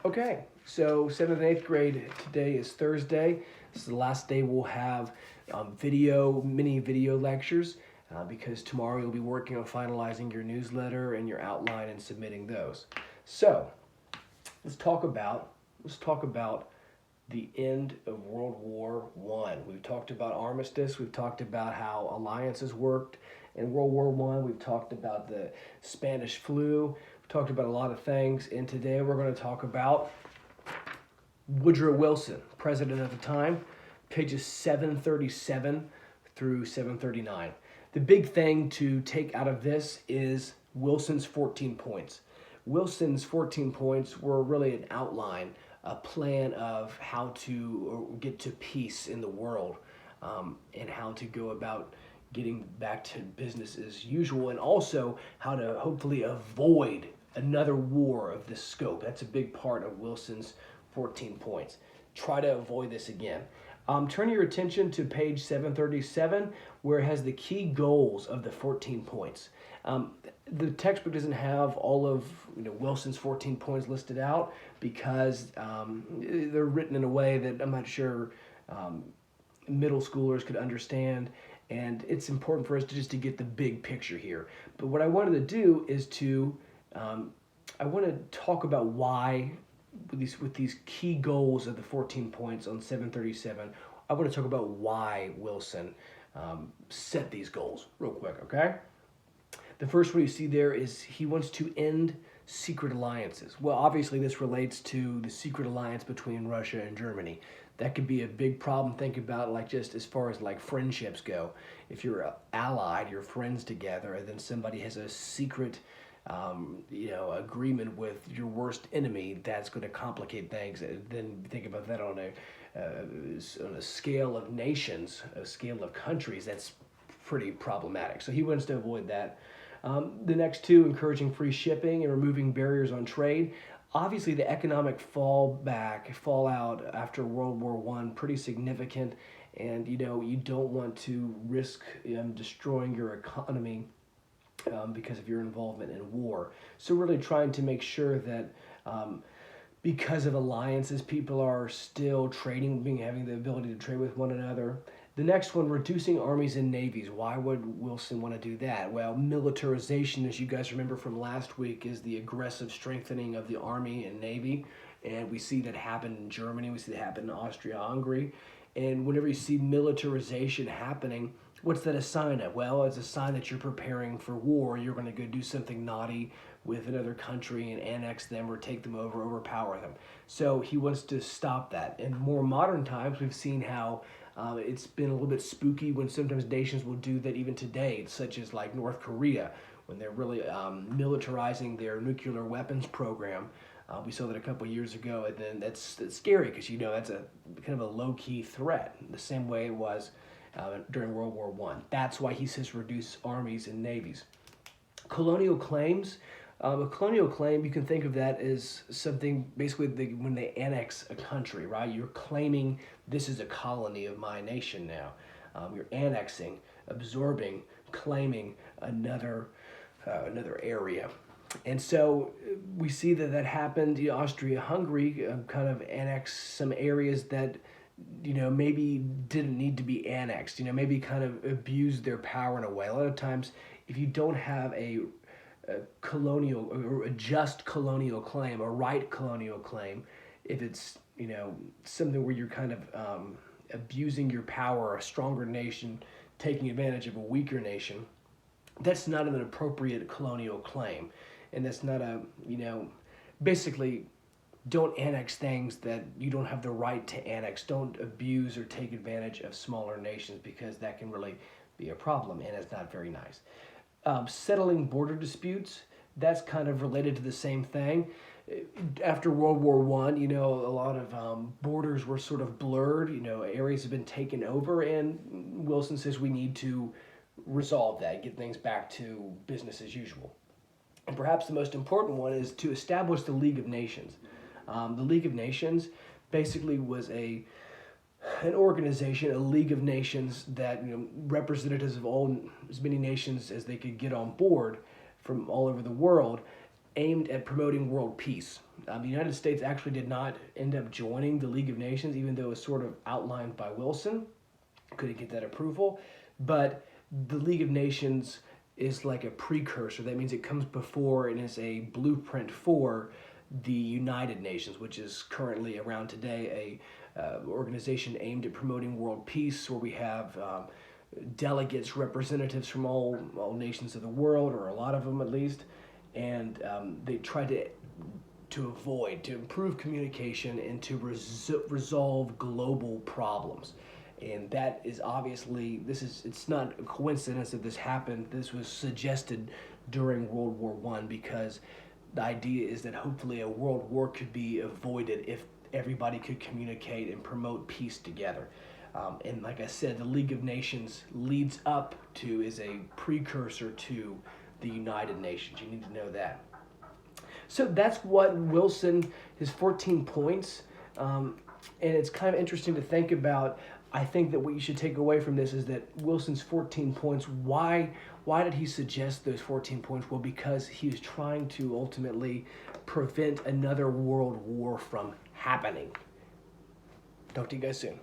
Okay, so 7th and 8th grade, today is Thursday. This is the last day we'll have mini video lectures because tomorrow you'll be working on finalizing your newsletter and your outline and submitting those. So let's talk about the end of World War I. We've talked about armistice. We've talked about how alliances worked in World War I. We've talked about the Spanish flu. We've talked about a lot of things. And today we're going to talk about Woodrow Wilson, president at the time, pages 737 through 739. The big thing to take out of this is Wilson's 14 points. Wilson's 14 points were really an outline, a plan of how to get to peace in the world, and how to go about getting back to business as usual, and also how to hopefully avoid another war of this scope. That's a big part of Wilson's 14 points. Try to avoid this again. Turn your attention to page 737, where it has the key goals of the 14 points. The textbook doesn't have all of Wilson's 14 points listed out because they're written in a way that I'm not sure middle schoolers could understand, and it's important for us to get the big picture here. But what I wanted to do is I want to talk about why with these key goals of the 14 points on 737. I want to talk about why Wilson set these goals real quick, okay? The first one you see there is he wants to end secret alliances. Well, obviously this relates to the secret alliance between Russia and Germany. That could be a big problem. Think about like just as far as like friendships go. If you're allied, you're friends together, and then somebody has a secret agreement with your worst enemy, that's going to complicate things. Then think about that on a scale of nations, a scale of countries. That's pretty problematic. So he wants to avoid that. The next two, encouraging free shipping and removing barriers on trade. Obviously, the economic fallout after World War I, pretty significant, and you don't want to risk destroying your economy because of your involvement in war. So really trying to make sure that because of alliances, people are still having the ability to trade with one another. The next one, reducing armies and navies. Why would Wilson want to do that? Well, militarization, as you guys remember from last week, is the aggressive strengthening of the army and navy. And we see that happen in Germany. We see that happen in Austria-Hungary. And whenever you see militarization happening, what's that a sign of? Well, it's a sign that you're preparing for war. You're going to go do something naughty with another country and annex them or take them over, overpower them. So he wants to stop that. In more modern times, we've seen how it's been a little bit spooky when sometimes nations will do that even today, such as like North Korea, when they're really militarizing their nuclear weapons program. We saw that a couple years ago, and then that's scary because that's a kind of a low-key threat, the same way it was during World War I. That's why he says reduce armies and navies. Colonial claims. A colonial claim, you can think of that as something basically when they annex a country, right? You're claiming this is a colony of my nation now. You're annexing, absorbing, claiming another area. And so we see that happened. Austria-Hungary kind of annexed some areas that maybe didn't need to be annexed. Maybe kind of abused their power in a way. A lot of times, if you don't have a colonial or a just colonial claim, a right colonial claim, if it's something where you're kind of abusing your power, a stronger nation taking advantage of a weaker nation, that's not an appropriate colonial claim, and that's not basically don't annex things that you don't have the right to annex. Don't abuse or take advantage of smaller nations, because that can really be a problem, and it's not very nice. Settling border disputes, that's kind of related to the same thing. After World War I, a lot of borders were sort of blurred. Areas have been taken over, and Wilson says we need to resolve that, get things back to business as usual. And perhaps the most important one is to establish the League of Nations. The League of Nations basically was an organization, a League of Nations that representatives of as many nations as they could get on board from all over the world aimed at promoting world peace. The United States actually did not end up joining the League of Nations, even though it was sort of outlined by Wilson. Couldn't get that approval. But the League of Nations is like a precursor. That means it comes before and is a blueprint for the United Nations, which is currently around today a organization aimed at promoting world peace, where we have delegates, representatives from all nations of the world, or a lot of them at least, and they try to improve communication and to resolve global problems. And that is obviously, it's not a coincidence that this happened. This was suggested during World War I, because the idea is that hopefully a world war could be avoided if everybody could communicate and promote peace together. And like I said, the League of Nations leads up to, is a precursor to the United Nations. You need to know that. So that's what Wilson, his 14 points, and it's kind of interesting to think about. I think that what you should take away from this is that Wilson's 14 points, why did he suggest those 14 points? Well, because he was trying to ultimately prevent another world war from happening. Talk to you guys soon.